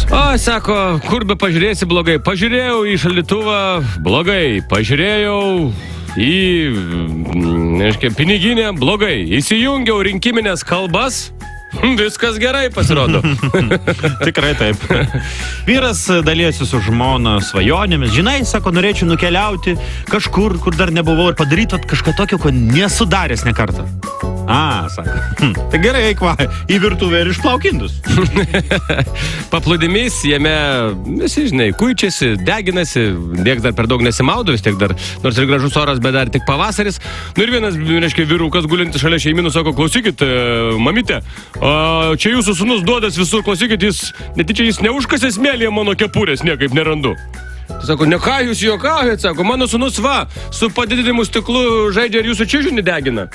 O, sako, kur be pažiūrėsi blogai. Pažiūrėjau į šaldytuvą, blogai. Pažiūrėjau į, nežinau, piniginę, blogai. Įsijungiau rinkiminės kalbas. Viskas gerai pasirodo. Tikrai taip. Vyras dalijasi su žmona svajonėmis. Žinai, sako, norėčiau nukeliauti kažkur, kur dar nebuvau ir padaryti kažką tokio, ko nesudaręs ne kartą. Sako. Tai gerai, eik va, į virtuvę ir išplauk indus. Paplūdimys, jame visi, žinai, kuičiasi, deginasi, nieks dar per daug nesimaudo, vis tiek dar, nors ir gražus oras, bet dar tik pavasaris. Nu ir vienas, reiškia, vyrukas gulintis šalia šeimynų, sako, klausykit, mamyte, čia jūsų sūnus duodas visur, klausykit, jis neužkasė smėlyje mano kepurės, niekaip nerandu. Sako, ne ką jūs juokaujat, sako, mano sūnus va, su padidinimu stiklu žaidžia ir jūsų čiužinį degina.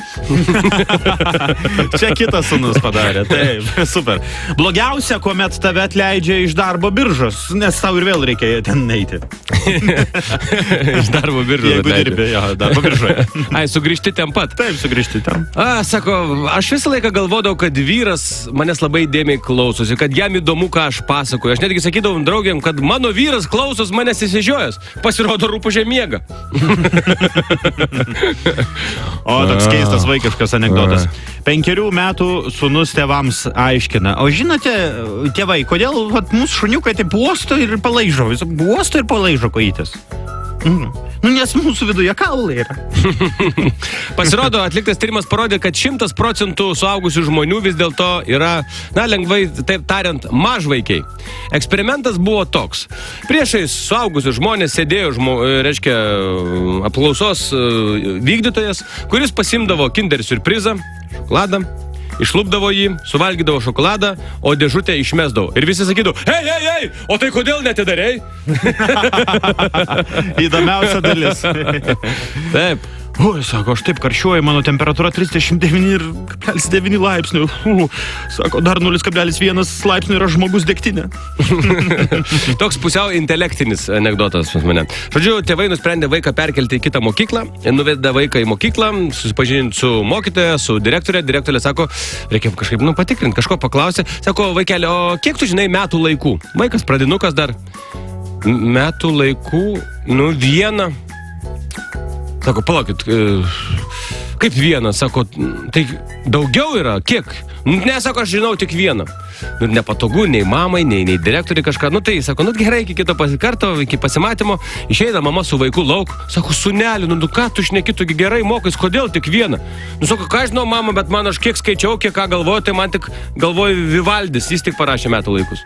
Čia kitas sūnus padarė, taip, super. Blogiausia, kuomet tave atleidžia iš darbo biržos, nes tau ir vėl reikia ten neiti. Iš darbo biržos. Jeigu dirbi, darbo biržoje. Sugrįžti ten pat. Taip, sugrįžti ten. Sako, aš visą laiką galvodavau, kad vyras manęs labai dėmiai klausosi, kad jam įdomu, ką aš pasakoju. Aš netgi sakydavau draugiam, kad mano vyras klausos manęs įsižiojęs. Pasirodo, rūpužė miega. O, toks keistas vaikiškas anekdotas. 5 metų sūnus tėvams aiškina. O žinote, tėvai, kodėl mūsų šuniukai taip uosto ir palaižo? Uosto ir palaižo kojytės. Nu, nes mūsų viduje kaulai yra. Pasirodo, atliktas tyrimas parodė, kad 100% suaugusių žmonių vis dėlto yra, lengvai taip tariant, mažvaikiai. Eksperimentas buvo toks. Priešais suaugusių žmonės sėdėjo, reiškia, apklausos vykdytojas, kuris pasimdavo Kinder siurprizą, šokoladą, išlupdavo jį, suvalgydavo šokoladą, o dėžutę išmesdavo. Ir visi sakydavo, ei, o tai kodėl netidarei? Įdomiausia dalis. Taip. Oi, sako, aš taip karščiuoju, mano temperatūra 39,9 laipsnių. Sako, dar 0,1 laipsnių yra žmogus degtinė. Toks pusiau intelektinis anekdotas pas mane. Žodžiu, tėvai nusprendė vaiką perkelti į kitą mokyklą, nuvedė vaiką į mokyklą, susipažinti su mokytoja, su direktorė. Direktorė sako, reikia kažkaip patikrinti, kažko paklausė. Sako, vaikeli, o kiek tu žinai metų laikų? Vaikas pradinukas dar. Metų laikų, 1. Sako, palaukit, kaip 1? Sako, tai daugiau yra? Kiek? Ne, sako, aš žinau tik 1. Nepatogu, nei mamai, nei direktoriai kažką. Tai, sako, gerai, iki kito karto, iki pasimatymo, išeina mama su vaiku lauk. Sako, sūneli, ką tu šneki, tu gerai mokais, kodėl tik 1? Sako, ką žinau, mama, bet man aš kiek skaičiau, kiek ką galvoju, tai man tik galvoju Vivaldis, jis tik parašė metų laikus.